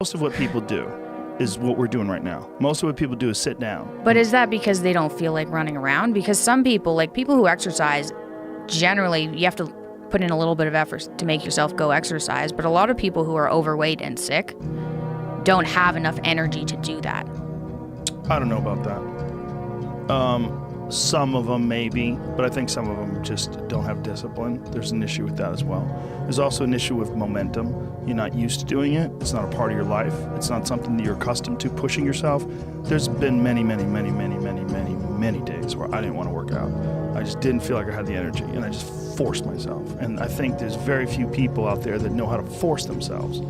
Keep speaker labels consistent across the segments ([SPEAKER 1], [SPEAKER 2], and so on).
[SPEAKER 1] Most of what people do is what we're doing right now. Most of what people do is sit down.
[SPEAKER 2] But is that because they don't feel like running around? Because some people, like people who exercise, generally you have to put in a little bit of effort to make yourself go exercise. But a lot of people who are overweight and sick don't have enough energy to do that.
[SPEAKER 1] I don't know about that. Some of them maybe, but I think some of them just don't have discipline. There's an issue with that as well. There's also an issue with momentum. You're not used to doing it. It's not a part of your life. It's not something that you're accustomed to, pushing yourself. There's been many days where I didn't want to work out. I just didn't feel like I had the energy, and I just forced myself. And I think there's very few people out there that know how to force themselves.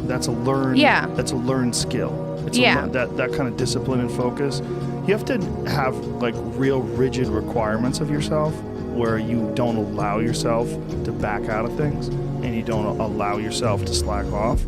[SPEAKER 1] That's a learned, That's a learned skill. It's that kind of discipline and focus. You have to have like real rigid requirements of yourself where you don't allow yourself to back out of things and you don't allow yourself to slack off.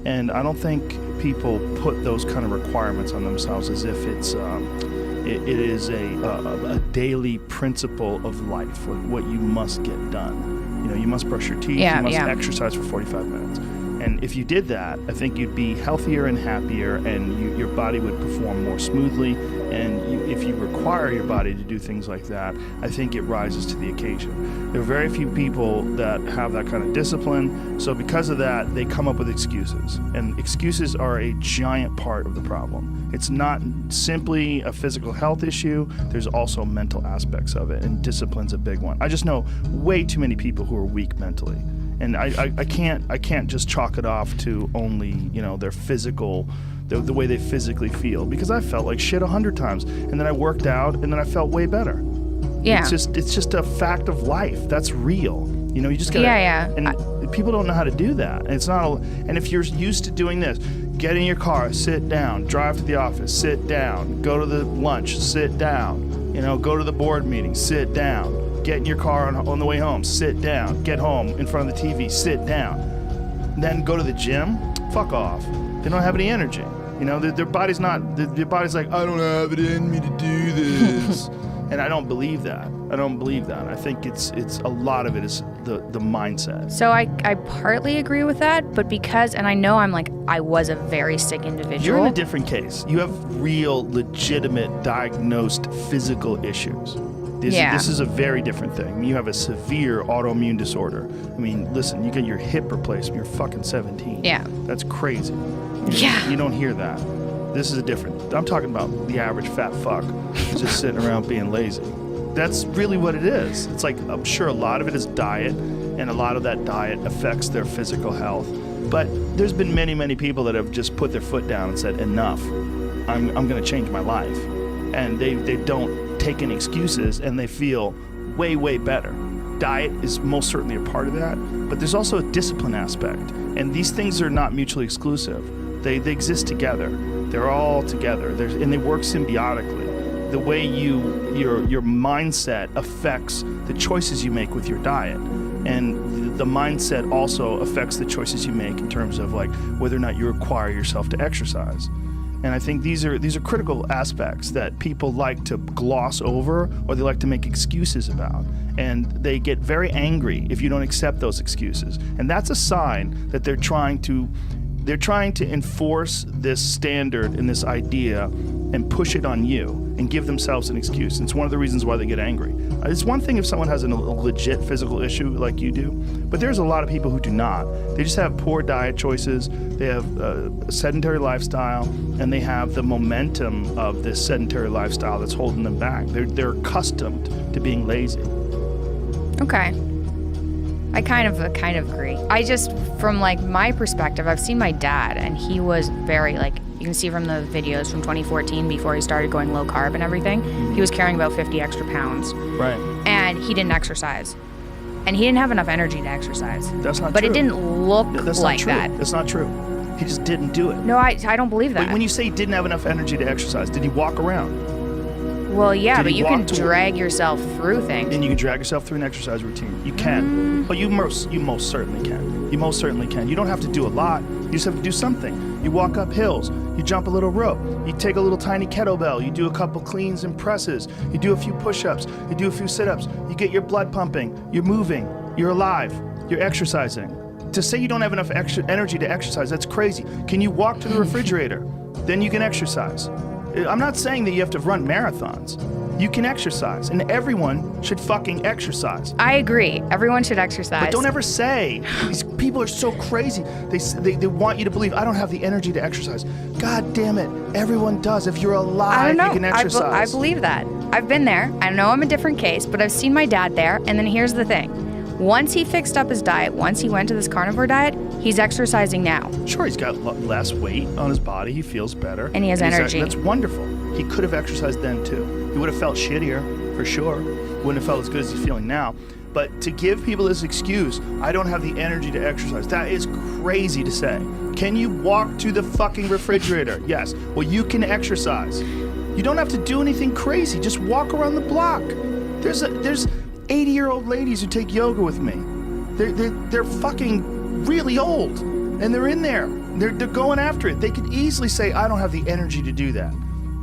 [SPEAKER 1] And I don't think people put those kind of requirements on themselves as if it's it is a daily principle of life, like what you must get done. You know, you must brush your teeth, you must exercise for 45 minutes. And if you did that, I think you'd be healthier and happier, and your body would perform more smoothly. And if you require your body to do things like that, I think it rises to the occasion. There are very few people that have that kind of discipline. So because of that, they come up with excuses. And excuses are a giant part of the problem. It's not simply a physical health issue. There's also mental aspects of it, and discipline's a big one. I just know way too many people who are weak mentally. And I can't just chalk it off to only, their physical, the way they physically feel, because I felt like shit 100 times, and then I worked out, and then I felt way better.
[SPEAKER 2] Yeah.
[SPEAKER 1] It's just a fact of life. That's real. You just gotta. And people don't know how to do that. And it's not. And if you're used to doing this, get in your car, sit down, drive to the office, sit down, go to the lunch, sit down. Go to the board meeting, sit down. Get in your car on the way home, sit down. Get home in front of the TV, sit down. Then go to the gym, fuck off. They don't have any energy. Their body's not, their body's like, I don't have it in me to do this. And I don't believe that. I think it's a lot of it is the mindset.
[SPEAKER 2] So I partly agree with that, but and I know I was a very sick individual.
[SPEAKER 1] You're in a different case. You have real, legitimate, diagnosed physical issues. This is a very different thing. You have a severe autoimmune disorder. Listen, you get your hip replacement, you're fucking 17.
[SPEAKER 2] Yeah.
[SPEAKER 1] That's crazy.
[SPEAKER 2] Yeah.
[SPEAKER 1] You don't hear that. This is a different. I'm talking about the average fat fuck who's just sitting around being lazy. That's really what it is. It's like, I'm sure a lot of it is diet, and a lot of that diet affects their physical health. But there's been many people that have just put their foot down and said, enough. I'm going to change my life. And they don't take any excuses, and they feel way better. Diet is most certainly a part of that, but there's also a discipline aspect, and these things are not mutually exclusive. They exist together. They're all together. And they work symbiotically. The way your mindset affects the choices you make with your diet, and the mindset also affects the choices you make in terms of like whether or not you require yourself to exercise. And I think these are critical aspects that people like to gloss over, or they like to make excuses about. And they get very angry if you don't accept those excuses. And that's a sign that they're trying to enforce this standard and this idea and push it on you and give themselves an excuse. And it's one of the reasons why they get angry. It's one thing if someone has a legit physical issue like you do, but there's a lot of people who do not. They just have poor diet choices, they have a sedentary lifestyle, and they have the momentum of this sedentary lifestyle that's holding them back. They're accustomed to being lazy.
[SPEAKER 2] Okay. I kind of agree. I just, from my perspective, I've seen my dad, and he was very you can see from the videos from 2014 before he started going low carb and everything, he was carrying about 50 extra pounds.
[SPEAKER 1] Right.
[SPEAKER 2] And he didn't exercise. And he didn't have enough energy to exercise.
[SPEAKER 1] That's not true.
[SPEAKER 2] But it didn't look like that.
[SPEAKER 1] That's not true. He just didn't do it.
[SPEAKER 2] No, I don't believe that.
[SPEAKER 1] But when you say he didn't have enough energy to exercise, did he walk around?
[SPEAKER 2] Well, yeah, but you can drag yourself through things.
[SPEAKER 1] And you can drag yourself through an exercise routine. You can. But you most certainly can. You most certainly can. You don't have to do a lot. You just have to do something. You walk up hills. You jump a little rope. You take a little tiny kettlebell. You do a couple cleans and presses. You do a few push-ups. You do a few sit-ups. You get your blood pumping. You're moving. You're alive. You're exercising. To say you don't have enough extra energy to exercise, that's crazy. Can you walk to the refrigerator? Then you can exercise. I'm not saying that you have to run marathons. You can exercise, and everyone should fucking exercise.
[SPEAKER 2] I agree. Everyone should exercise.
[SPEAKER 1] But don't ever say, these people are so crazy. They want you to believe, I don't have the energy to exercise. God damn it, everyone does. If you're alive, you can exercise.
[SPEAKER 2] I believe that. I've been there. I know I'm a different case, but I've seen my dad there, and then here's the thing. Once he fixed up his diet, once he went to this carnivore diet, he's exercising now.
[SPEAKER 1] Sure, he's got less weight on his body. He feels better.
[SPEAKER 2] And he has energy.
[SPEAKER 1] That's wonderful. He could have exercised then, too. He would have felt shittier, for sure. Wouldn't have felt as good as he's feeling now. But to give people this excuse, I don't have the energy to exercise, that is crazy to say. Can you walk to the fucking refrigerator? Yes. Well, you can exercise. You don't have to do anything crazy. Just walk around the block. There's 80-year-old ladies who take yoga with me. They're fucking really old, and they're in there. They're going after it. They could easily say, I don't have the energy to do that.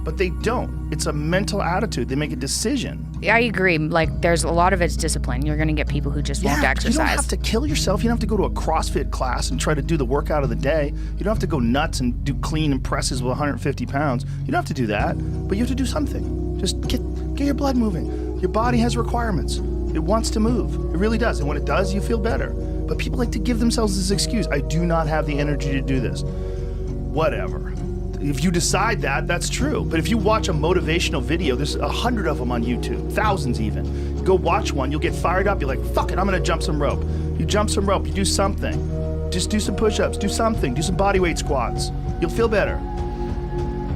[SPEAKER 1] But they don't. It's a mental attitude. They make a decision.
[SPEAKER 2] I agree. Like, there's a lot of it's discipline. You're going to get people who just won't exercise.
[SPEAKER 1] You don't have to kill yourself. You don't have to go to a CrossFit class and try to do the workout of the day. You don't have to go nuts and do clean and presses with 150 pounds. You don't have to do that, but you have to do something. Just get your blood moving. Your body has requirements. It wants to move. It really does. And when it does, you feel better. But people like to give themselves this excuse. I do not have the energy to do this. Whatever. If you decide that, that's true. But if you watch a motivational video, there's 100 of them on YouTube, thousands even. Go watch one, you'll get fired up. You're like, fuck it, I'm gonna jump some rope. You jump some rope, you do something. Just do some push-ups, do something, do some body weight squats. You'll feel better.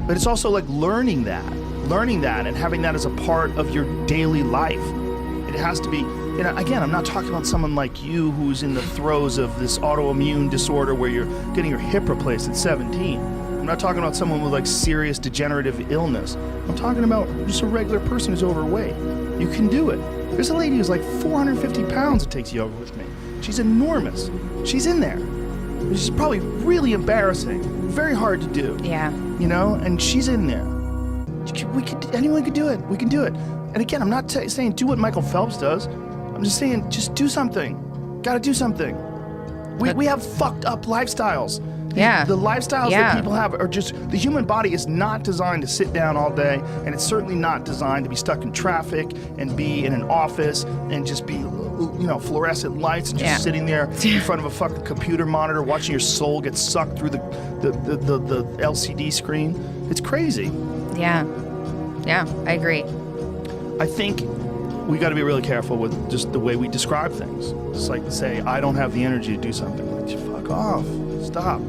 [SPEAKER 1] But it's also like learning that and having that as a part of your daily life. It has to be, again, I'm not talking about someone like you who's in the throes of this autoimmune disorder where you're getting your hip replaced at 17. I'm not talking about someone with like serious degenerative illness. I'm talking about just a regular person who's overweight. You can do it. There's a lady who's like 450 pounds that takes yoga with me. She's enormous. She's in there. She's probably really embarrassing, very hard to do.
[SPEAKER 2] Yeah.
[SPEAKER 1] And she's in there. Anyone could do it. We can do it. And again, I'm not saying do what Michael Phelps does. I'm just saying just do something. Gotta do something. We have fucked up lifestyles.
[SPEAKER 2] Yeah.
[SPEAKER 1] The lifestyles that people have are just, the human body is not designed to sit down all day, and it's certainly not designed to be stuck in traffic and be in an office and just be, fluorescent lights and just sitting there in front of a fucking computer monitor watching your soul get sucked through the LCD screen. It's crazy.
[SPEAKER 2] Yeah. Yeah, I agree.
[SPEAKER 1] I think we got to be really careful with just the way we describe things. It's like to say, I don't have the energy to do something. Like, fuck off. Stop.